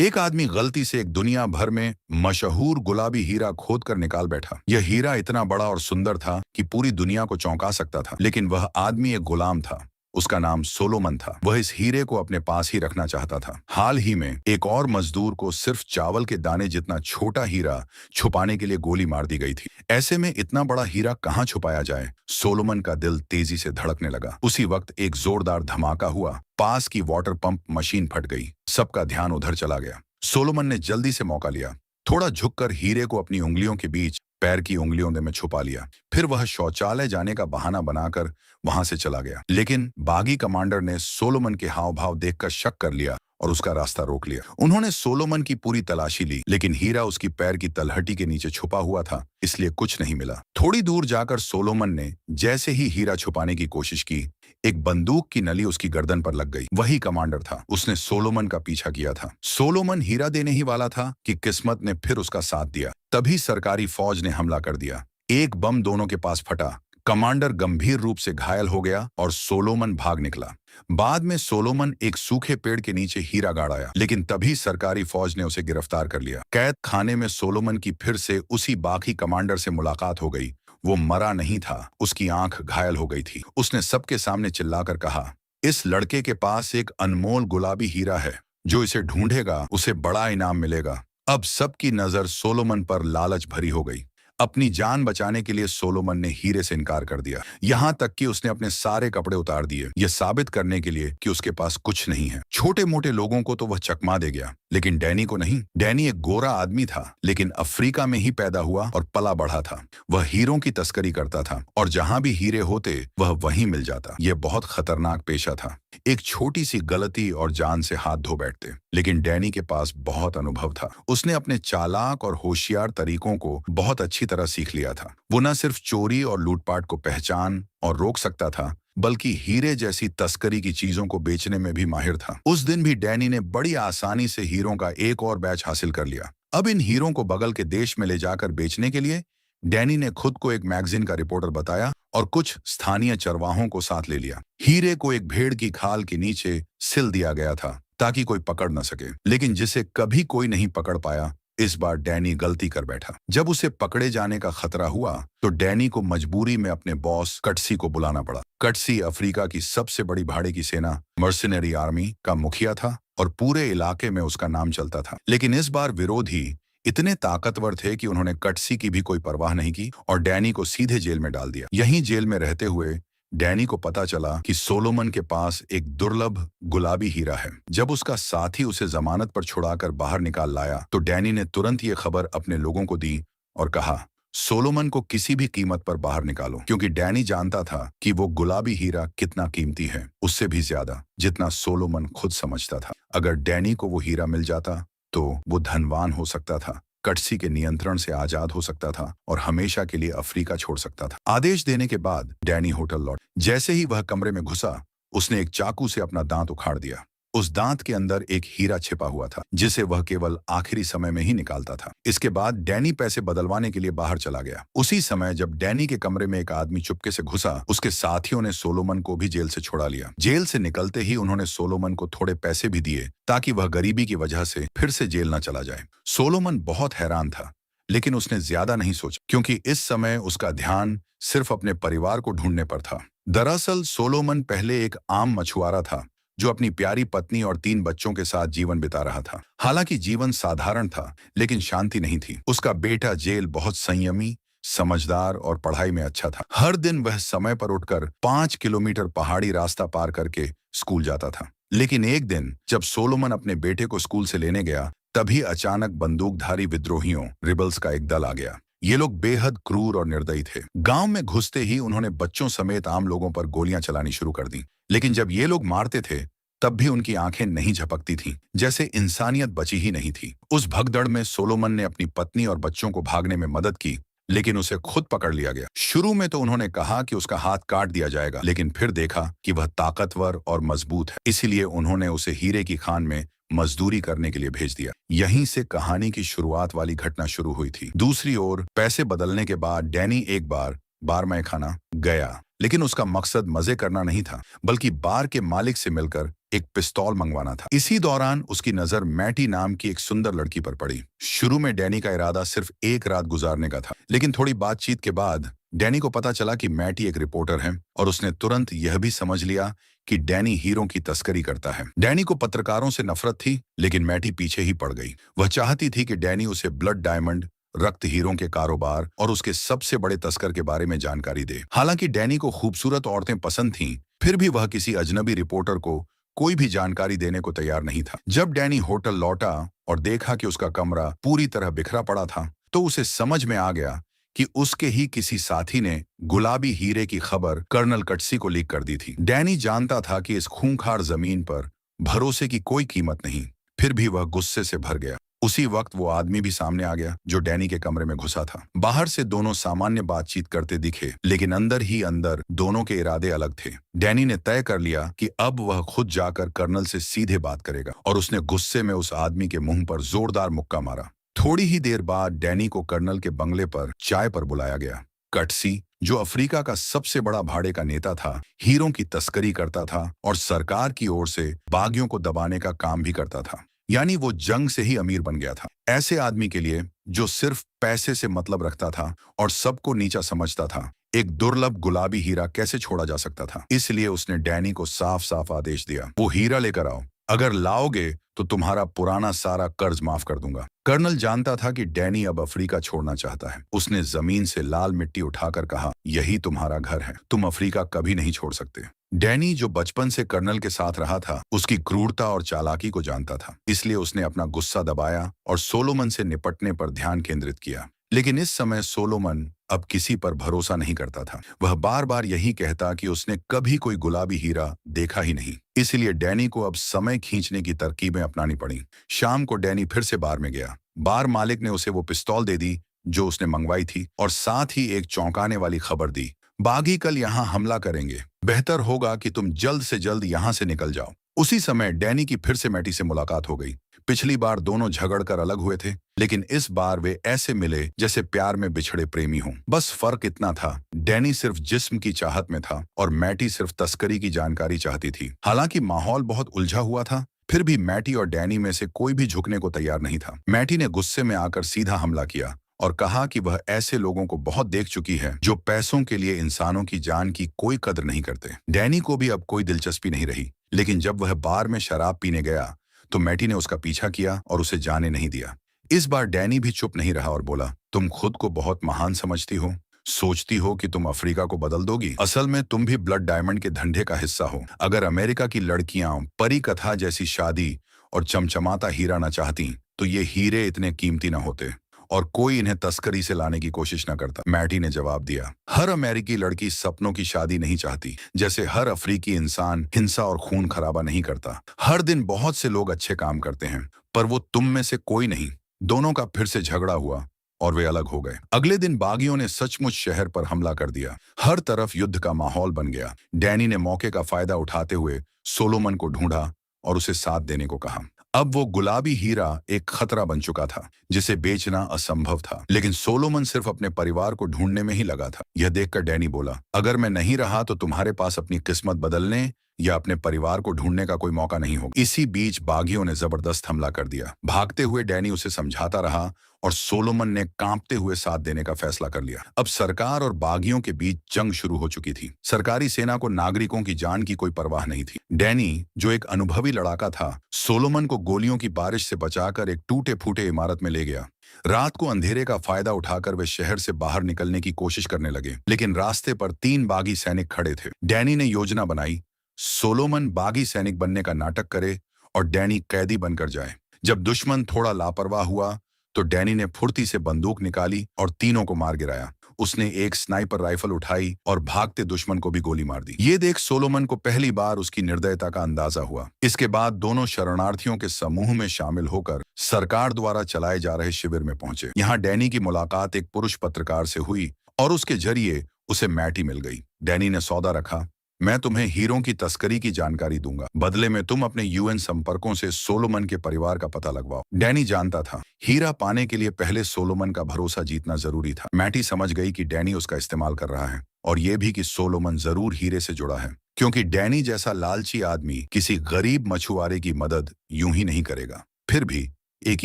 एक आदमी गलती से एक दुनिया भर में मशहूर गुलाबी हीरा खोद कर निकाल बैठा। यह हीरा इतना बड़ा और सुंदर था कि पूरी दुनिया को चौंका सकता था, लेकिन वह आदमी एक गुलाम था। उसका नाम सोलोमन था। वह इस हीरे को अपने पास ही रखना चाहता था। हाल ही में एक और मजदूर को सिर्फ चावल के दाने जितना छोटा हीरा छुपाने के लिए गोली मार दी गई थी। ऐसे में इतना बड़ा हीरा कहाँ छुपाया जाए? सोलोमन का दिल तेजी से धड़कने लगा। उसी वक्त एक जोरदार धमाका हुआ। पास की वाटर पंप मशीन फट गई। सबका ध्यान उधर चला गया। सोलोमन ने जल्दी से मौका लिया। थोड़ा झुककर हीरे को अपनी उंगलियों के बीच पैर की उंगलियों में छुपा लिया। फिर वह शौचालय जाने का बहाना बनाकर वहां से चला गया। लेकिन बागी कमांडर ने सोलोमन के हाव भाव देखकर शक कर लिया और उसका रास्ता रोक लिया। उन्होंने सोलोमन की पूरी तलाशी ली, लेकिन हीरा उसकी पैर की तलहटी के नीचे छुपा हुआ था, इसलिए कुछ नहीं मिला। थोड़ी दूर जाकर सोलोमन ने जैसे ही हीरा छुपाने की कोशिश की, एक बंदूक की नली उसकी गर्दन पर लग गई। वही कमांडर था। उसने सोलोमन का पीछा किया था। सोलोमन हीरा देने ही वाला था कि किस्मत ने फिर उसका साथ दिया। तभी सरकारी फौज ने हमला कर दिया। एक बम दोनों के पास फटा। कमांडर गंभीर रूप से घायल हो गया और सोलोमन भाग निकला। बाद में सोलोमन एक सूखे पेड़ के नीचे हीरा गाड़ आया, लेकिन तभी सरकारी फौज ने उसे गिरफ्तार कर लिया। कैद खाने में सोलोमन की फिर से उसी बागी कमांडर से मुलाकात हो गई। वो मरा नहीं था, उसकी आंख घायल हो गई थी। उसने सबके सामने चिल्लाकर कहा, इस लड़के के पास एक अनमोल गुलाबी हीरा है। जो इसे ढूंढेगा उसे बड़ा इनाम मिलेगा। अब सबकी नजर सोलोमन पर लालच भरी हो गई। अपनी जान बचाने के लिए सोलोमन ने हीरे से इनकार कर दिया। यहां तक कि उसने अपने सारे कपड़े उतार दिए, यह साबित करने के लिए कि उसके पास कुछ नहीं है। छोटे मोटे लोगों को तो वह चकमा दे गया, लेकिन डैनी को नहीं। डैनी एक गोरा आदमी था, लेकिन अफ्रीका में ही पैदा हुआ और पला बढ़ा था। वह हीरों की तस्करी करता था और जहां भी हीरे होते वह वहीं मिल जाता। यह बहुत खतरनाक पेशा था। एक छोटी सी गलती और जान से हाथ धो बैठते। लेकिन डैनी के पास बहुत अनुभव था। उसने अपने चालाक और होशियार तरीकों को बहुत अच्छी तरह सीख लिया था। वो न सिर्फ चोरी और लूटपाट को पहचान और रोक सकता था, बल्कि हीरे जैसी तस्करी की चीजों को बेचने में भी माहिर था। उस दिन भी डैनी ने बड़ी आसानी से हीरों का एक और बैच हासिल कर लिया। अब इन हीरों को बगल के देश में ले जाकर बेचने के लिए डैनी ने खुद को एक मैगजीन का रिपोर्टर बताया और कुछ स्थानीय चरवाहों को साथ ले लिया। हीरे को एक भेड़ की खाल के नीचे सिल दिया गया था ताकि कोई पकड़ न सके, लेकिन जिसे कभी कोई नहीं पकड़ पाया। इस बार डैनी गलती कर बैठा। जब उसे पकड़े जाने का खतरा हुआ तो डैनी को मजबूरी में अपने बॉस कटसी को बुलाना पड़ा। कटसी अफ्रीका की सबसे बड़ी भाड़े की सेना मर्सिनरी आर्मी का मुखिया था और पूरे इलाके में उसका नाम चलता था। लेकिन इस बार विरोधी इतने ताकतवर थे कि उन्होंने कटसी की भी कोई परवाह नहीं की और डैनी को सीधे जेल में डाल दिया। यहीं जेल में रहते हुए डैनी को पता चला कि सोलोमन के पास एक दुर्लभ गुलाबी हीरा है। जब उसका साथी उसे जमानत पर छुड़ाकर बाहर निकाल लाया तो डैनी ने तुरंत ये खबर अपने लोगों को दी और कहा, सोलोमन को किसी भी कीमत पर बाहर निकालो, क्योंकि डैनी जानता था कि वो गुलाबी हीरा कितना कीमती है, उससे भी ज्यादा जितना सोलोमन खुद समझता था। अगर डैनी को वो हीरा मिल जाता तो वो धनवान हो सकता था, कटसी के नियंत्रण से आजाद हो सकता था और हमेशा के लिए अफ्रीका छोड़ सकता था। आदेश देने के बाद डैनी होटल लौट। जैसे ही वह कमरे में घुसा, उसने एक चाकू से अपना दांत उखाड़ दिया। उस दांत के अंदर एक हीरा छिपा हुआ था, जिसे वह केवल आखिरी समय में ही निकालता था। इसके बाद डैनी पैसे बदलवाने के लिए बाहर चला गया। उसी समय जब डैनी के कमरे में एक आदमी चुपके से घुसा, उसके साथियों ने सोलोमन को भी जेल से छुड़ा लिया। जेल से निकलते ही उन्होंने सोलोमन को थोड़े पैसे भी दिए ताकि वह गरीबी की वजह से फिर से जेल न चला जाए। सोलोमन बहुत हैरान था, लेकिन उसने ज्यादा नहीं सोचा, क्योंकि इस समय उसका ध्यान सिर्फ अपने परिवार को ढूंढने पर था। दरअसल सोलोमन पहले एक आम मछुआरा था जो अपनी प्यारी पत्नी और 3 बच्चों के साथ जीवन बिता रहा था। हालांकि जीवन साधारण था, लेकिन शांति नहीं थी। उसका बेटा जेल बहुत संयमी, समझदार और पढ़ाई में अच्छा था। हर दिन वह समय पर उठकर 5 किलोमीटर पहाड़ी रास्ता पार करके स्कूल जाता था। लेकिन एक दिन जब सोलोमन अपने बेटे को स्कूल से लेने गया, तभी अचानक बंदूकधारी विद्रोहियों रिबल्स का एक दल आ गया। ये लोग बेहद क्रूर और निर्दयी थे। गांव में घुसते ही उन्होंने बच्चों समेत आम लोगों पर गोलियां चलानी शुरू कर दी। लेकिन जब ये लोग मारते थे तब भी उनकी आंखें नहीं झपकती थीं, जैसे इंसानियत बची ही नहीं थी। उस भगदड़ में सोलोमन ने अपनी पत्नी और बच्चों को भागने में मदद की, लेकिन उसे खुद पकड़ लिया गया। शुरू में तो उन्होंने कहा कि उसका हाथ काट दिया जाएगा, लेकिन फिर देखा कि वह ताकतवर और मजबूत है, इसीलिए उन्होंने उसे हीरे की खान में मजदूरी करने के लिए भेज दिया। यहीं से कहानी की शुरुआत वाली घटना शुरू हुई थी। दूसरी ओर पैसे बदलने के बाद डैनी एक बार बार खाना गया, लेकिन उसका मकसद मजे करना नहीं था, बल्कि बार के मालिक से मिलकर एक पिस्तौल मंगवाना था। इसी दौरान उसकी नजर मैटी नाम की एक सुंदर लड़की पर पड़ी। शुरू में डैनी का इरादा सिर्फ एक रात गुजारने का था, लेकिन थोड़ी बातचीत के बाद डैनी को पता चला कि मैटी एक रिपोर्टर है और उसने तुरंत यह भी समझ लिया कि डैनी हीरों की तस्करी करता है। डैनी को पत्रकारों से नफरत थी, लेकिन मैटी पीछे ही पड़ गई। वह चाहती थी कि डैनी उसे ब्लड डायमंड, रक्त हीरों के कारोबार और उसके सबसे बड़े तस्कर के बारे में जानकारी दे। हालांकि डैनी को खूबसूरत औरतें पसंद थीं, फिर भी वह किसी अजनबी रिपोर्टर को कोई भी जानकारी देने को तैयार नहीं था। जब डैनी होटल लौटा और देखा कि उसका कमरा पूरी तरह बिखरा पड़ा था, तो उसे समझ में आ गया कि उसके ही किसी साथी ने गुलाबी हीरे की खबर कर्नल कटसी को लीक कर दी थी। डैनी जानता था कि इस खूंखार जमीन पर भरोसे की कोई कीमत नहीं, फिर भी वह गुस्से से भर गया। उसी वक्त वो आदमी भी सामने आ गया जो डैनी के कमरे में घुसा था। बाहर से दोनों सामान्य बातचीत करते दिखे, लेकिन अंदर ही अंदर दोनों के इरादे अलग थे। डैनी ने तय कर लिया कि अब वह खुद जाकर कर्नल से सीधे बात करेगा और उसने गुस्से में उस आदमी के मुंह पर जोरदार मुक्का मारा। थोड़ी ही देर बाद डैनी को कर्नल के बंगले पर चाय पर बुलाया गया। कटसी, जो अफ्रीका का सबसे बड़ा भाड़े का नेता था, हीरों की तस्करी करता था और सरकार की ओर से बागियों को दबाने का काम भी करता था। यानी वो जंग से ही अमीर बन गया था। ऐसे आदमी के लिए जो सिर्फ पैसे से मतलब रखता था और सबको नीचा समझता था, एक दुर्लभ गुलाबी हीरा कैसे छोड़ा जा सकता था। इसलिए उसने डैनी को साफ साफ आदेश दिया, वो हीरा लेकर आओ। अगर लाओगे तो तुम्हारा पुराना सारा कर्ज माफ कर दूंगा। कर्नल जानता था कि डैनी अब अफ्रीका छोड़ना चाहता है। उसने जमीन से लाल मिट्टी उठाकर कहा, यही तुम्हारा घर है, तुम अफ्रीका कभी नहीं छोड़ सकते। डैनी, जो बचपन से कर्नल के साथ रहा था, उसकी क्रूरता और चालाकी को जानता था। इसलिए उसने अपना गुस्सा दबाया और सोलोमन से निपटने पर ध्यान केंद्रित किया। लेकिन इस समय सोलोमन अब किसी पर भरोसा नहीं करता था। वह बार बार यही कहता कि उसने कभी कोई गुलाबी हीरा देखा ही नहीं। इसलिए डैनी को अब समय खींचने की तरकीबें अपनानी पड़ी। शाम को डैनी फिर से बार में गया। बार मालिक ने उसे वो पिस्तौल दे दी जो उसने मंगवाई थी और साथ ही एक चौंकाने वाली खबर दी, बागी कल यहाँ हमला करेंगे, बेहतर होगा कि तुम जल्द से जल्द यहाँ से निकल जाओ। उसी समय डैनी की फिर से मैटी से मुलाकात हो गई। पिछली बार दोनों झगड़कर अलग हुए थे, लेकिन इस बार वे ऐसे मिले जैसे प्यार में बिछड़े प्रेमी हों। बस फर्क इतना था, डैनी सिर्फ जिस्म की चाहत में था और मैटी सिर्फ तस्करी की जानकारी चाहती थी। हालांकि माहौल बहुत उलझा हुआ था, फिर भी मैटी और डैनी में से कोई भी झुकने को तैयार नहीं था। मैटी ने गुस्से में आकर सीधा हमला किया और कहा कि वह ऐसे लोगों को बहुत देख चुकी है जो पैसों के लिए इंसानों की जान की कोई कदर नहीं करते। डैनी को भी अब कोई दिलचस्पी नहीं रही, लेकिन जब वह बार में शराब पीने गया तो मैटी ने उसका पीछा किया और उसे जाने नहीं दिया। इस बार डैनी भी चुप नहीं रहा और बोला, तुम खुद को बहुत महान समझती हो, सोचती हो कि तुम अफ्रीका को बदल दोगी। असल में तुम भी ब्लड डायमंड के धंधे का हिस्सा हो। अगर अमेरिका की लड़कियां परी कथा जैसी शादी और चमचमाता हीरा न चाहती तो ये हीरे इतने कीमती न होते और कोई इन्हें तस्करी से लाने की कोशिश न करता। मैटी ने जवाब दिया, हर अमेरिकी लड़की सपनों की शादी नहीं चाहती, जैसे हर अफ्रीकी इंसान हिंसा और खून खराबा नहीं करता। हर दिन बहुत से लोग अच्छे काम करते हैं, पर वो तुम में से कोई नहीं। दोनों का फिर से झगड़ा हुआ और वे अलग हो गए। अगले दिन बागियों ने सचमुच शहर पर हमला कर दिया। हर तरफ युद्ध का माहौल बन गया। डैनी ने मौके का फायदा उठाते हुए सोलोमन को ढूंढा और उसे साथ देने को कहा। अब वो गुलाबी हीरा एक खतरा बन चुका था जिसे बेचना असंभव था, लेकिन सोलोमन सिर्फ अपने परिवार को ढूंढने में ही लगा था। यह देखकर डैनी बोला, अगर मैं नहीं रहा तो तुम्हारे पास अपनी किस्मत बदलने या अपने परिवार को ढूंढने का कोई मौका नहीं होगा। इसी बीच बागियों ने जबरदस्त हमला कर दिया। भागते हुए डैनी उसे समझाता रहा और सोलोमन ने कांपते हुए साथ देने का फैसला कर लिया। अब सरकार और बागियों के बीच जंग शुरू हो चुकी थी। सरकारी सेना को नागरिकों की जान की कोई परवाह नहीं थी। डैनी, जो एक अनुभवी लड़ाका था, सोलोमन को गोलियों की बारिश से बचाकर एक टूटे फूटे इमारत में ले गया। रात को अंधेरे का फायदा उठाकर वे शहर से बाहर निकलने की कोशिश करने लगे, लेकिन रास्ते पर 3 बागी सैनिक खड़े थे। डैनी ने योजना बनाई, सोलोमन बागी सैनिक बनने का नाटक करे और डैनी कैदी बनकर जाए। जब दुश्मन थोड़ा लापरवाह हुआ तो डैनी ने फुर्ती से बंदूक निकाली और तीनों को मार गिराया। उसने एक स्नाइपर राइफल उठाई और भागते दुश्मन को भी गोली मार दी। ये देख सोलोमन को पहली बार उसकी निर्दयता का अंदाजा हुआ। इसके बाद दोनों शरणार्थियों के समूह में शामिल होकर सरकार द्वारा चलाए जा रहे शिविर में पहुंचे। यहाँ डैनी की मुलाकात एक पुरुष पत्रकार से हुई और उसके जरिए उसे मैटी मिल गई। डैनी ने सौदा रखा, मैं तुम्हें हीरों की तस्करी की जानकारी दूंगा, बदले में तुम अपने यूएन संपर्कों से सोलोमन के परिवार का पता लगवाओ। डैनी जानता था हीरा पाने के लिए पहले सोलोमन का भरोसा जीतना जरूरी था। मैटी समझ गई कि डैनी उसका इस्तेमाल कर रहा है और यह भी कि सोलोमन जरूर हीरे से जुड़ा है, क्योंकि डैनी जैसा लालची आदमी किसी गरीब मछुआरे की मदद यूं ही नहीं करेगा। फिर भी एक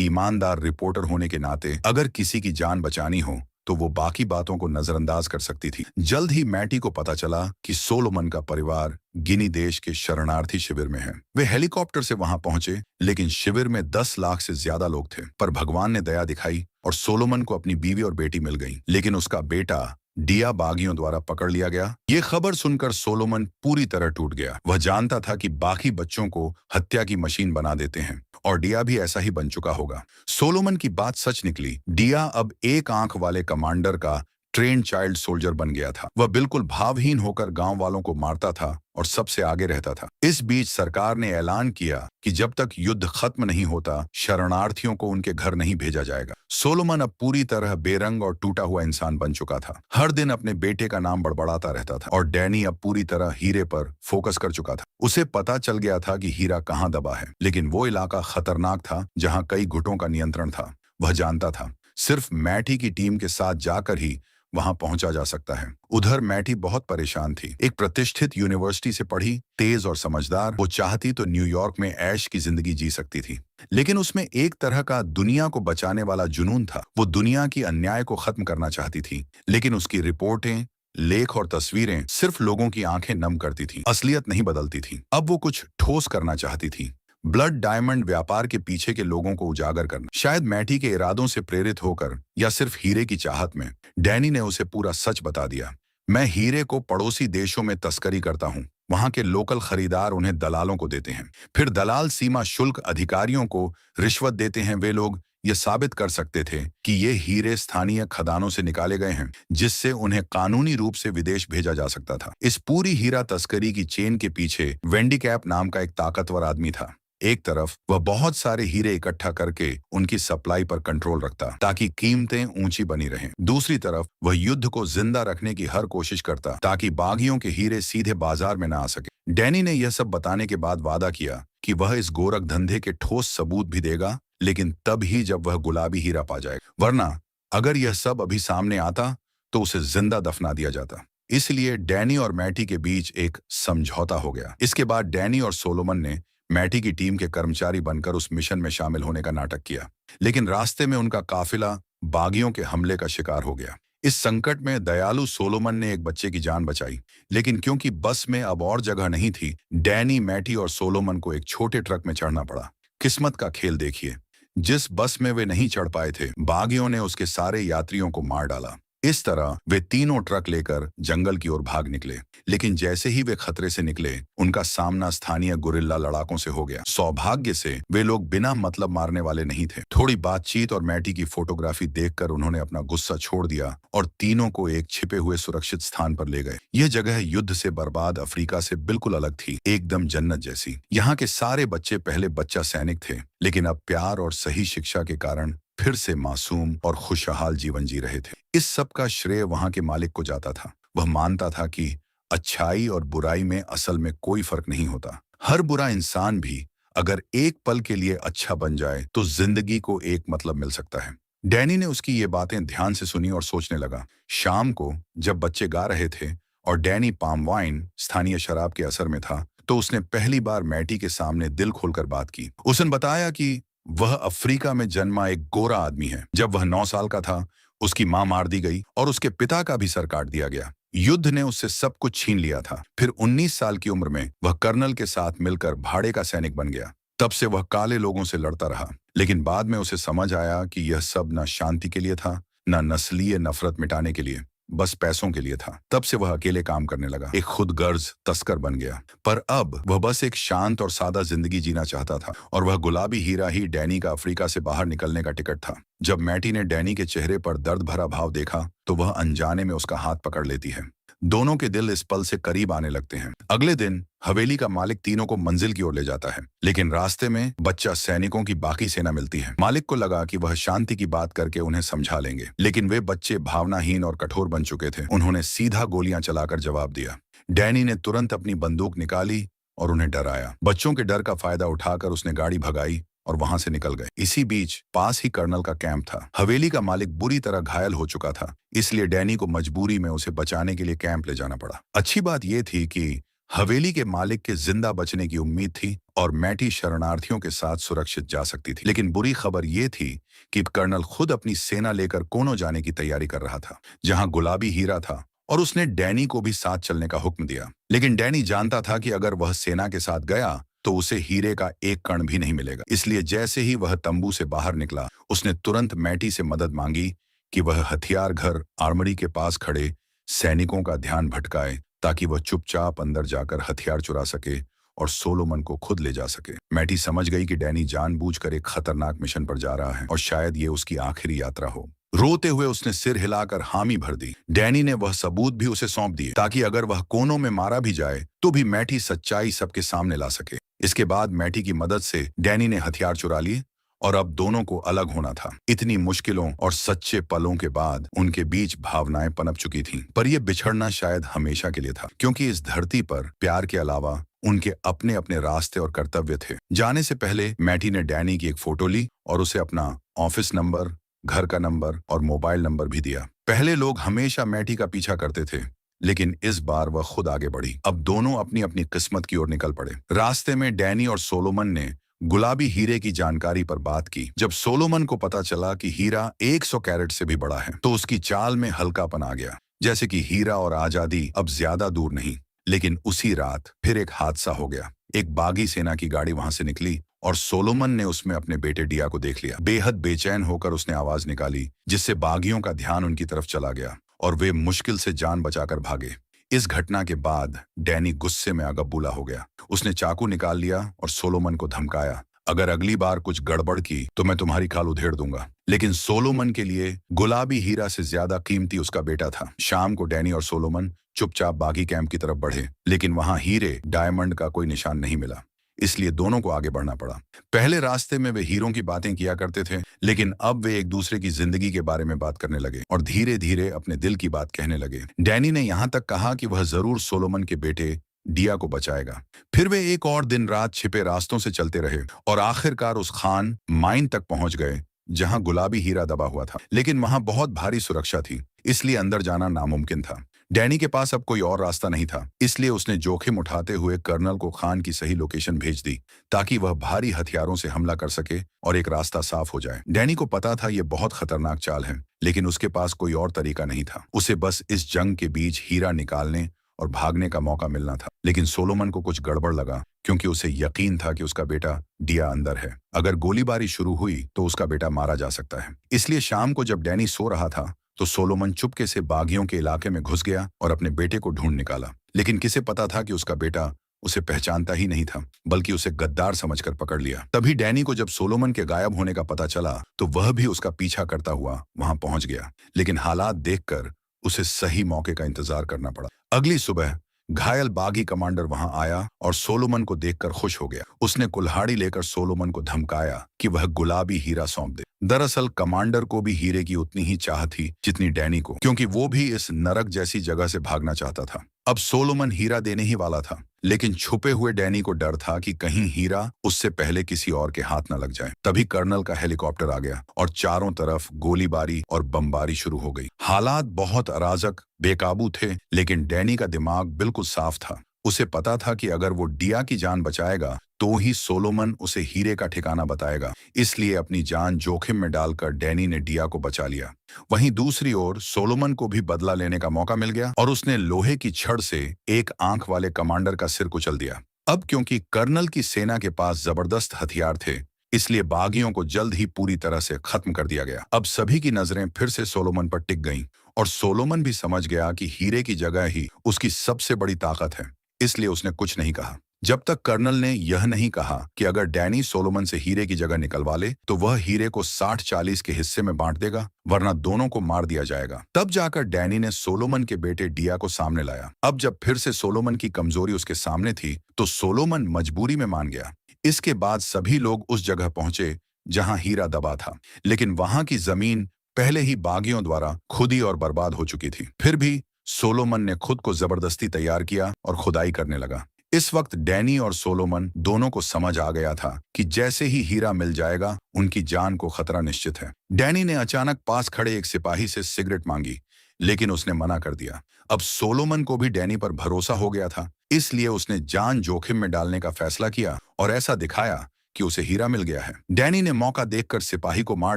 ईमानदार रिपोर्टर होने के नाते अगर किसी की जान बचानी हो तो वो बाकी बातों को नजरअंदाज कर सकती थी। जल्द ही मैटी को पता चला कि सोलोमन का परिवार गिनी देश के शरणार्थी शिविर में है। वे हेलीकॉप्टर से वहां पहुंचे, लेकिन शिविर में 10 लाख से ज्यादा लोग थे। पर भगवान ने दया दिखाई और सोलोमन को अपनी बीवी और बेटी मिल गई, लेकिन उसका बेटा डिया बागियों द्वारा पकड़ लिया गया। ये खबर सुनकर सोलोमन पूरी तरह टूट गया। वह जानता था कि बाकी बच्चों को हत्या की मशीन बना देते हैं और डिया भी ऐसा ही बन चुका होगा। सोलोमन की बात सच निकली। डिया अब एक आंख वाले कमांडर का ट्रेन चाइल्ड सोल्जर बन गया था। वह बिल्कुल भावहीन होकर गांव वालों को मारता था और सबसे आगे रहता था। इस बीच सरकार ने ऐलान किया कि जब तक युद्ध खत्म नहीं होता, शरणार्थियों को उनके घर नहीं भेजा जाएगा। सोलोमन अब पूरी तरह बेरंग और टूटा हुआ इंसान बन चुका था। हर दिन अपने बेटे का नाम बड़बड़ाता रहता था और डैनी अब पूरी तरह हीरे पर फोकस कर चुका था। उसे पता चल गया था कि हीरा कहाँ दबा है, लेकिन वो इलाका खतरनाक था जहां कई गुटों का नियंत्रण था। वह जानता था सिर्फ मैटी की टीम के साथ जाकर ही वहां पहुंचा जा सकता है। उधर मैटी बहुत परेशान थी। एक प्रतिष्ठित यूनिवर्सिटी से पढ़ी, तेज और समझदार। वो चाहती तो न्यूयॉर्क में ऐश की जिंदगी जी सकती थी, लेकिन उसमें एक तरह का दुनिया को बचाने वाला जुनून था। वो दुनिया की अन्याय को खत्म करना चाहती थी, लेकिन उसकी रिपोर्टें, लेख और तस्वीरें सिर्फ लोगों की आंखें नम करती थीं, असलियत नहीं बदलती थी। अब वो कुछ ठोस करना चाहती थी। ब्लड डायमंड व्यापार के पीछे के लोगों को उजागर करना। शायद मैटी के इरादों से प्रेरित होकर या सिर्फ हीरे की चाहत में, डैनी ने उसे पूरा सच बता दिया। मैं हीरे को पड़ोसी देशों में तस्करी करता हूँ। वहां के लोकल खरीदार उन्हें दलालों को देते हैं, फिर दलाल सीमा शुल्क अधिकारियों को रिश्वत देते हैं। वे लोग ये साबित कर सकते थे कि ये हीरे स्थानीय खदानों से निकाले गए हैं, जिससे उन्हें कानूनी रूप से विदेश भेजा जा सकता था। इस पूरी हीरा तस्करी की चेन के पीछे वेंडिकैप नाम का एक ताकतवर आदमी था। एक तरफ वह बहुत सारे हीरे इकट्ठा करके उनकी सप्लाई पर कंट्रोल रखता ताकि कीमतें ऊंची बनी रहें। दूसरी तरफ वह युद्ध को जिंदा रखने की हर कोशिश करता ताकि बागियों के हीरे सीधे बाजार में न आ सके। डैनी ने यह सब बताने के बाद वादा किया कि वह इस गोरख धंधे के ठोस सबूत भी देगा, लेकिन तब ही जब वह गुलाबी हीरा पा जाएगा। वरना अगर यह सब अभी सामने आता तो उसे जिंदा दफना दिया जाता। इसलिए डैनी और मैटी के बीच एक समझौता हो गया। इसके बाद डैनी और सोलोमन ने मैटी की टीम के कर्मचारी बनकर उस मिशन में शामिल होने का नाटक किया, लेकिन रास्ते में उनका काफिला बागियों के हमले का शिकार हो गया। इस संकट में दयालु सोलोमन ने एक बच्चे की जान बचाई, लेकिन क्योंकि बस में अब और जगह नहीं थी, डैनी, मैटी और सोलोमन को एक छोटे ट्रक में चढ़ना पड़ा। किस्मत का खेल देखिए, जिस बस में वे नहीं चढ़ पाए थे, बागियों ने उसके सारे यात्रियों को मार डाला। इस तरह वे तीनों ट्रक लेकर जंगल की ओर भाग निकले, लेकिन जैसे ही वे खतरे से निकले, उनका सामना स्थानीय गुरिल्ला लड़ाकों से हो गया। सौभाग्य से वे लोग बिना मतलब मारने वाले नहीं थे। थोड़ी बातचीत और मैटी की फोटोग्राफी देखकर उन्होंने अपना गुस्सा छोड़ दिया और तीनों को एक छिपे हुए सुरक्षित स्थान पर ले गए। यह जगह युद्ध से बर्बाद अफ्रीका से बिल्कुल अलग थी, एकदम जन्नत जैसी। यहाँ के सारे बच्चे पहले बच्चा सैनिक थे, लेकिन अब प्यार और सही शिक्षा के कारण फिर से मासूम और खुशहाल जीवन जी रहे थे। इस सब का श्रेय वहां के मालिक को जाता था। वह मानता था कि अच्छाई और बुराई में असल में कोई फर्क नहीं होता। हर बुरा इंसान भी अगर एक पल के लिए अच्छा बन जाए तो जिंदगी को एक मतलब मिल सकता है। डैनी ने उसकी ये बातें ध्यान से सुनी और सोचने लगा। शाम को जब बच्चे गा रहे थे और डैनी पाम वाइन, स्थानीय शराब के असर में था, तो उसने पहली बार मैटी के सामने दिल खोलकर बात की। उसने बताया कि वह अफ्रीका में जन्मा एक गोरा आदमी है। जब वह 9 साल का था, उसकी मां मार दी गई और उसके पिता का भी सर काट दिया गया। युद्ध ने उससे सब कुछ छीन लिया था। फिर 19 साल की उम्र में वह कर्नल के साथ मिलकर भाड़े का सैनिक बन गया। तब से वह काले लोगों से लड़ता रहा, लेकिन बाद में उसे समझ आया कि यह सब न शांति के लिए था, न नस्लीय नफरत मिटाने के लिए, बस पैसों के लिए था। तब से वह अकेले काम करने लगा, एक खुदगर्ज तस्कर बन गया। पर अब वह बस एक शांत और सादा जिंदगी जीना चाहता था, और वह गुलाबी हीरा ही डैनी का अफ्रीका से बाहर निकलने का टिकट था। जब मैटी ने डैनी के चेहरे पर दर्द भरा भाव देखा, तो वह अनजाने में उसका हाथ पकड़ लेती है। दोनों के दिल इस पल से करीब आने लगते हैं। अगले दिन हवेली का मालिक तीनों को मंजिल की ओर ले जाता है, लेकिन रास्ते में बच्चा सैनिकों की बाकी सेना मिलती है। मालिक को लगा कि वह शांति की बात करके उन्हें समझा लेंगे, लेकिन वे बच्चे भावनाहीन और कठोर बन चुके थे। उन्होंने सीधा गोलियां चलाकर जवाब दिया। डैनी ने तुरंत अपनी बंदूक निकाली और उन्हें डराया। बच्चों के डर का फायदा उठाकर उसने गाड़ी भगाई और वहां से निकल गए। इसी बीच पास ही कर्नल का कैंप था। हवेली का मालिक बुरी तरह घायल हो चुका था, इसलिए डैनी को मजबूरी में उसे बचाने के लिए कैंप ले जाना पड़ा। अच्छी बात यह थी कि हवेली के मालिक के जिंदा बचने की उम्मीद थी और मैटी शरणार्थियों के साथ सुरक्षित जा सकती थी। लेकिन बुरी खबर यह थी कि कर्नल खुद अपनी सेना लेकर कोनो जाने की तैयारी कर रहा था, जहां गुलाबी हीरा था, और उसने डैनी को भी साथ चलने का हुक्म दिया। लेकिन डैनी जानता था कि अगर वह सेना के साथ गया तो उसे हीरे का एक कण भी नहीं मिलेगा। इसलिए जैसे ही वह तंबू से बाहर निकला, उसने तुरंत मैटी से मदद मांगी कि वह हथियार घर आर्मरी के पास खड़े सैनिकों का ध्यान भटकाए, ताकि वह चुपचाप अंदर जाकर हथियार चुरा सके और सोलोमन को खुद ले जा सके। मैटी समझ गई कि डैनी जानबूझकर एक खतरनाक मिशन पर जा रहा है और शायद ये उसकी आखिरी यात्रा हो। रोते हुए उसने सिर हिलाकर हामी भर दी। डैनी ने वह सबूत भी उसे सौंप दिए, ताकि अगर वह कोनों में मारा भी जाए तो भी मैटी सच्चाई सबके सामने ला सके। इसके बाद मैटी की मदद से डैनी ने हथियार चुरा लिए और अब दोनों को अलग होना था। इतनी मुश्किलों और सच्चे पलों के बाद उनके बीच भावनाएं पनप चुकी थीं, पर यह बिछड़ना शायद हमेशा के लिए था, क्योंकि इस धरती पर प्यार के अलावा उनके अपने अपने रास्ते और कर्तव्य थे। जाने से पहले मैटी ने डैनी की एक फोटो ली और उसे अपना ऑफिस नंबर, घर का नंबर और मोबाइल नंबर भी दिया। पहले लोग हमेशा मैटी का पीछा करते थे, लेकिन इस बार वह खुद आगे बढ़ी। अब दोनों अपनी अपनी किस्मत की ओर निकल पड़े। रास्ते में डैनी और सोलोमन ने गुलाबी हीरे की जानकारी पर बात की। जब सोलोमन को पता चला कि हीरा 100 कैरेट से भी बड़ा है, तो उसकी चाल में हल्कापन आ गया, जैसे कि हीरा और आजादी अब ज्यादा दूर नहीं। लेकिन उसी रात फिर एक हादसा हो गया। एक बागी सेना की गाड़ी वहां से निकली और सोलोमन ने उसमें अपने बेटे डिया को देख लिया। बेहद बेचैन होकर उसने आवाज निकाली, जिससे बागियों का ध्यान उनकी तरफ चला गया और वे मुश्किल से जान बचाकर भागे। इस घटना के बाद डैनी गुस्से में अगबूला हो गया। उसने चाकू निकाल लिया और सोलोमन को धमकाया, अगर अगली बार कुछ गड़बड़ की तो मैं तुम्हारी खाल उधेड़ दूंगा। लेकिन सोलोमन के लिए गुलाबी हीरा से ज्यादा कीमती उसका बेटा था। शाम को डैनी और सोलोमन चुपचाप बागी कैंप की तरफ बढ़े, लेकिन वहां हीरे डायमंड का कोई निशान नहीं मिला। इसलिए दोनों को आगे बढ़ना पड़ा। पहले रास्ते में वे हीरों की बातें किया करते थे, लेकिन अब वे एक दूसरे की जिंदगी के बारे में बात करने लगे और धीरे धीरे अपने दिल की बात कहने लगे। डैनी ने यहाँ तक कहा कि वह जरूर सोलोमन के बेटे डिया को बचाएगा। फिर वे एक और दिन रात छिपे रास्तों से चलते रहे और आखिरकार उस खान माइन तक पहुंच गए जहां गुलाबी हीरा दबा हुआ था। लेकिन वहां बहुत भारी सुरक्षा थी, इसलिए अंदर जाना नामुमकिन था। डैनी के पास अब कोई और रास्ता नहीं था, इसलिए उसने जोखिम उठाते हुए कर्नल को खान की सही लोकेशन भेज दी, ताकि वह भारी हथियारों से हमला कर सके और एक रास्ता साफ हो जाए। डैनी को पता था यह बहुत खतरनाक चाल है, लेकिन उसके पास कोई और तरीका नहीं था। उसे बस इस जंग के बीच हीरा निकालने और भागने का मौका मिलना था। लेकिन सोलोमन को कुछ गड़बड़ लगा, क्योंकि उसे यकीन था कि उसका बेटा डिया अंदर है। अगर गोलीबारी शुरू हुई तो उसका बेटा मारा जा सकता है। इसलिए शाम को जब डैनी सो रहा था तो सोलोमन चुपके से बागियों के इलाके में घुस गया और अपने बेटे को ढूंढ निकाला। लेकिन किसे पता था कि उसका बेटा उसे पहचानता ही नहीं था, बल्कि उसे गद्दार समझकर पकड़ लिया। तभी डैनी को जब सोलोमन के गायब होने का पता चला तो वह भी उसका पीछा करता हुआ वहां पहुंच गया। लेकिन हालात देखकर उसे सही मौके का इंतजार करना पड़ा। अगली सुबह घायल बागी कमांडर वहां आया और सोलोमन को देखकर खुश हो गया। उसने कुल्हाड़ी लेकर सोलोमन को धमकाया कि वह गुलाबी हीरा सौंप दे। दरअसल कमांडर को भी हीरे की उतनी ही चाह थी जितनी डैनी को, क्योंकि वो भी इस नरक जैसी जगह से भागना चाहता था। अब सोलोमन हीरा देने ही वाला था, लेकिन छुपे हुए डैनी को डर था कि कहीं हीरा उससे पहले किसी और के हाथ न लग जाए। तभी कर्नल का हेलीकॉप्टर आ गया और चारों तरफ गोलीबारी और बमबारी शुरू हो गई। हालात बहुत अराजक, बेकाबू थे, लेकिन डैनी का दिमाग बिल्कुल साफ था। उसे पता था कि अगर वो डिया की जान बचाएगा तो ही सोलोमन उसे हीरे का ठिकाना बताएगा। इसलिए अपनी जान जोखिम में डालकर डैनी ने डिया को बचा लिया। वहीं दूसरी ओर सोलोमन को भी बदला लेने का मौका मिल गया और उसने लोहे की छड़ से एक आंख वाले कमांडर का सिर कुचल दिया। अब क्योंकि कर्नल की सेना के पास जबरदस्त हथियार थे, इसलिए बागियों को जल्द ही पूरी तरह से खत्म कर दिया गया। अब सभी की नजरें फिर से सोलोमन पर टिक गईं और सोलोमन भी समझ गया कि हीरे की जगह ही उसकी सबसे बड़ी ताकत है। इसलिए उसने कुछ नहीं कहा, जब तक कर्नल ने यह नहीं कहा कि अगर डैनी सोलोमन से हीरे की जगह निकलवा ले तो वह हीरे को 60-40 के हिस्से में बांट देगा, वरना दोनों को मार दिया जाएगा। तब जाकर डैनी ने सोलोमन के बेटे डिया को सामने लाया। अब जब फिर से सोलोमन की कमजोरी उसके सामने थी तो सोलोमन मजबूरी में मान गया। इसके बाद सभी लोग उस जगह पहुंचे जहां हीरा दबा था, लेकिन वहां की जमीन पहले ही बागियों द्वारा खुदी और बर्बाद हो चुकी थी। फिर भी सोलोमन ने खुद को जबरदस्ती तैयार किया और खुदाई करने लगा। इस वक्त डैनी और सोलोमन दोनों को समझ आ गया था कि जैसे ही हीरा मिल जाएगा उनकी जान को खतरा निश्चित है। डैनी ने अचानक पास खड़े एक सिपाही से सिगरेट मांगी, लेकिन उसने मना कर दिया। अब सोलोमन को भी डैनी पर भरोसा हो गया था, इसलिए उसने जान जोखिम में डालने का फैसला किया और ऐसा दिखाया कि उसे हीरा मिल गया है। डैनी ने मौका देखकर सिपाही को मार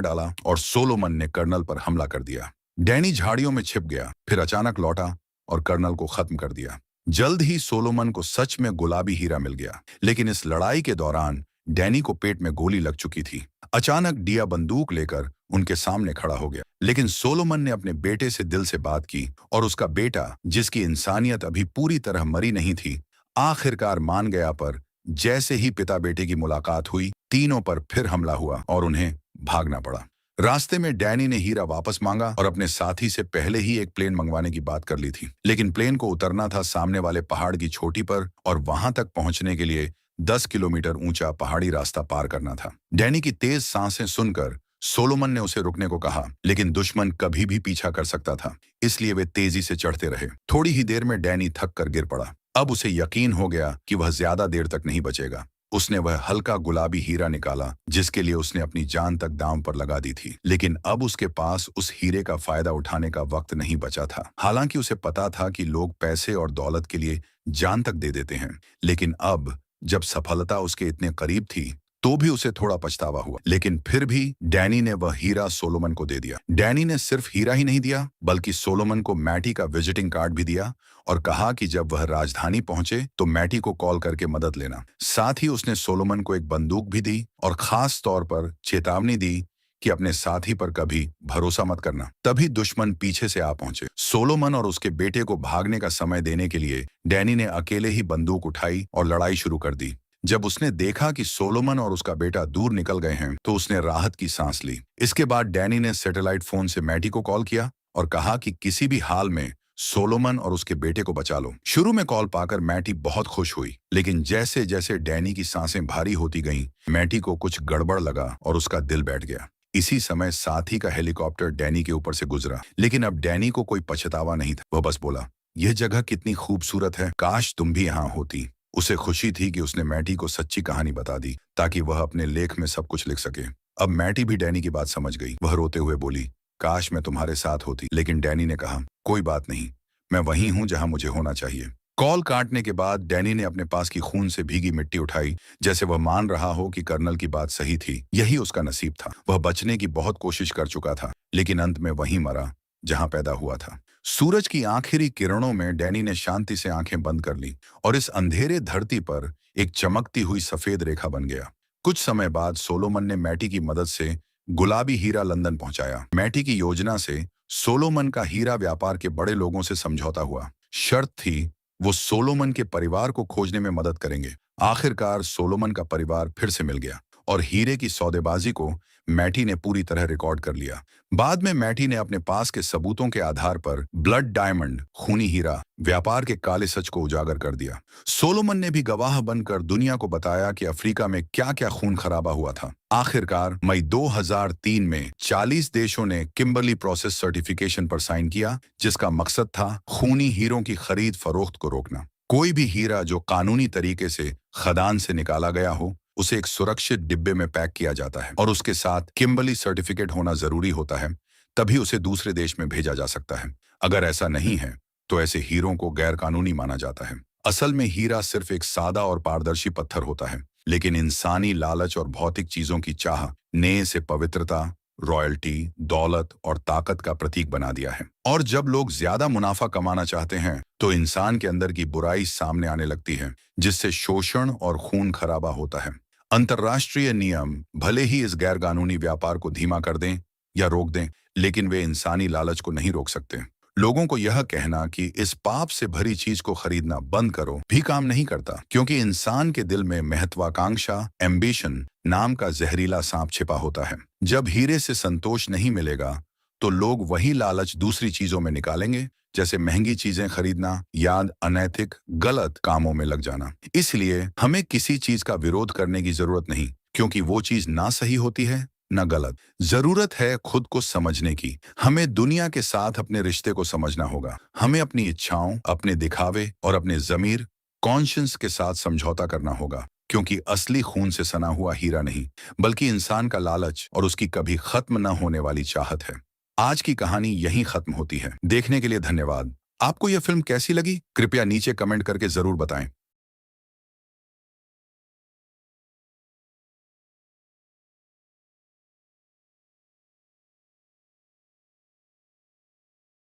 डाला और सोलोमन ने कर्नल पर हमला कर दिया। डैनी झाड़ियों में छिप गया, फिर अचानक लौटा और कर्नल को खत्म कर दिया। जल्द ही सोलोमन को सच में गुलाबी हीरा मिल गया, लेकिन इस लड़ाई के दौरान डैनी को पेट में गोली लग चुकी थी। अचानक डिया बंदूक लेकर उनके सामने खड़ा हो गया, लेकिन सोलोमन ने अपने बेटे से दिल से बात की और उसका बेटा, जिसकी इंसानियत अभी पूरी तरह मरी नहीं थी, आखिरकार मान गया। पर जैसे ही पिता बेटे की मुलाकात हुई, तीनों पर फिर हमला हुआ और उन्हें भागना पड़ा। रास्ते में डैनी ने हीरा वापस मांगा और अपने साथी से पहले ही एक प्लेन मंगवाने की बात कर ली थी, लेकिन प्लेन को उतरना था सामने वाले पहाड़ की चोटी पर और वहां तक पहुंचने के लिए 10 किलोमीटर ऊंचा पहाड़ी रास्ता पार करना था। डैनी की तेज सांसें सुनकर सोलोमन ने उसे रुकने को कहा, लेकिन दुश्मन कभी भी पीछा कर सकता था, इसलिए वे तेजी से चढ़ते रहे। थोड़ी ही देर में डैनी थक कर गिर पड़ा। अब उसे यकीन हो गया कि वह ज्यादा देर तक नहीं बचेगा। उसने वह हल्का गुलाबी हीरा निकाला जिसके लिए उसने अपनी जान तक दांव पर लगा दी थी, लेकिन अब उसके पास उस हीरे का फायदा उठाने का वक्त नहीं बचा था। हालांकि उसे पता था कि लोग पैसे और दौलत के लिए जान तक दे देते हैं, लेकिन अब जब सफलता उसके इतने करीब थी तो भी उसे थोड़ा पछतावा हुआ। लेकिन फिर भी डैनी ने वह हीरा सोलोमन को दे दिया। डैनी ने सिर्फ हीरा ही नहीं दिया, बल्कि सोलोमन को मैटी का विजिटिंग कार्ड भी दिया और कहा कि जब वह राजधानी पहुंचे तो मैटी को कॉल करके मदद लेना। साथ ही उसने सोलोमन को एक बंदूक भी दी और खास तौर पर चेतावनी दी कि अपने साथी पर कभी भरोसा मत करना। तभी दुश्मन पीछे से आ पहुंचे। सोलोमन और उसके बेटे को भागने का समय देने के लिए डैनी ने अकेले ही बंदूक उठाई और लड़ाई शुरू कर दी। जब उसने देखा कि सोलोमन और उसका बेटा दूर निकल गए हैं तो उसने राहत की सांस ली। इसके बाद डैनी ने सैटेलाइट फोन से मैटी को कॉल किया और कहा कि किसी भी हाल में सोलोमन और उसके बेटे को बचा लो। शुरू में कॉल पाकर मैटी बहुत खुश हुई, लेकिन जैसे जैसे डैनी की सांसें भारी होती गईं, मैटी को कुछ गड़बड़ लगा और उसका दिल बैठ गया। इसी समय साथी का हेलीकॉप्टर डैनी के ऊपर से गुजरा, लेकिन अब डैनी को कोई पछतावा नहीं था। वह बस बोला, यह जगह कितनी खूबसूरत है, काश तुम भी यहाँ होती। उसे खुशी थी कि उसने मैटी को सच्ची कहानी बता दी ताकि वह अपने लेख में सब कुछ लिख सके। अब मैटी भी डैनी की बात समझ गई। वह रोते हुए बोली, काश मैं तुम्हारे साथ होती। लेकिन डैनी ने कहा, कोई बात नहीं, मैं वहीं हूं जहां मुझे होना चाहिए। कॉल काटने के बाद डैनी ने अपने पास की खून से भीगी मिट्टी उठाई, जैसे वह मान रहा हो कि कर्नल की बात सही थी। यही उसका नसीब था। वह बचने की बहुत कोशिश कर चुका था, लेकिन अंत में वहीं मरा जहां पैदा हुआ था। सूरज की आखिरी किरणों में डैनी ने शांति से आंखें बंद कर ली और इस अंधेरे धरती पर एक चमकती हुई सफेद रेखा बन गया। कुछ समय बाद सोलोमन ने मैटी की मदद से गुलाबी हीरा लंदन पहुंचाया। मैटी की योजना से सोलोमन का हीरा व्यापार के बड़े लोगों से समझौता हुआ। शर्त थी, वो सोलोमन के परिवार को खोजने में मदद करेंगे। आखिरकार सोलोमन का परिवार फिर से मिल गया और हीरे की सौदेबाजी को मैटी ने पूरी तरह रिकॉर्ड कर लिया। बाद में मैटी ने अपने पास के सबूतों के आधार पर ब्लड डायमंड, खूनी हीरा व्यापार के काले सच को उजागर कर दिया। सोलोमन ने भी गवाह बनकर दुनिया को बताया कि अफ्रीका में क्या क्या खून खराबा हुआ था। आखिरकार मई 2003 में 40 देशों ने किम्बरली प्रोसेस सर्टिफिकेशन पर साइन किया, जिसका मकसद था खूनी हीरों की खरीद फरोख्त को रोकना। कोई भी हीरा जो कानूनी तरीके से खदान से निकाला गया हो, उसे एक सुरक्षित डिब्बे में पैक किया जाता है और उसके साथ किम्बरली सर्टिफिकेट होना जरूरी होता है, तभी उसे दूसरे देश में भेजा जा सकता है। अगर ऐसा नहीं है तो ऐसे हीरों को गैर कानूनी माना जाता है। असल में हीरा सिर्फ एक सादा और पारदर्शी पत्थर होता है, लेकिन इंसानी लालच और भौतिक चीजों की चाह ने इसे पवित्रता, रॉयल्टी, दौलत और ताकत का प्रतीक बना दिया है। और जब लोग ज्यादा मुनाफा कमाना चाहते हैं तो इंसान के अंदर की बुराई सामने आने लगती है, जिससे शोषण और खून खराबा होता है। अंतर्राष्ट्रीय नियम भले ही इस गैर कानूनी व्यापार को धीमा कर दें या रोक दें, लेकिन वे इंसानी लालच को नहीं रोक सकते। लोगों को यह कहना कि इस पाप से भरी चीज को खरीदना बंद करो भी काम नहीं करता, क्योंकि इंसान के दिल में महत्वाकांक्षा, एम्बिशन नाम का जहरीला सांप छिपा होता है। जब हीरे से संतोष नहीं मिलेगा तो लोग वही लालच दूसरी चीजों में निकालेंगे, जैसे महंगी चीजें खरीदना या अनैतिक गलत कामों में लग जाना। इसलिए हमें किसी चीज का विरोध करने की जरूरत नहीं, क्योंकि वो चीज ना सही होती है न गलत। जरूरत है खुद को समझने की। हमें दुनिया के साथ अपने रिश्ते को समझना होगा। हमें अपनी इच्छाओं, अपने दिखावे और अपने जमीर, कॉन्शियंस के साथ समझौता करना होगा, क्योंकि असली खून से सना हुआ हीरा नहीं, बल्कि इंसान का लालच और उसकी कभी खत्म न होने वाली चाहत है। आज की कहानी यहीं खत्म होती है। देखने के लिए धन्यवाद। आपको यह फिल्म कैसी लगी? कृपया नीचे कमेंट करके जरूर बताएं।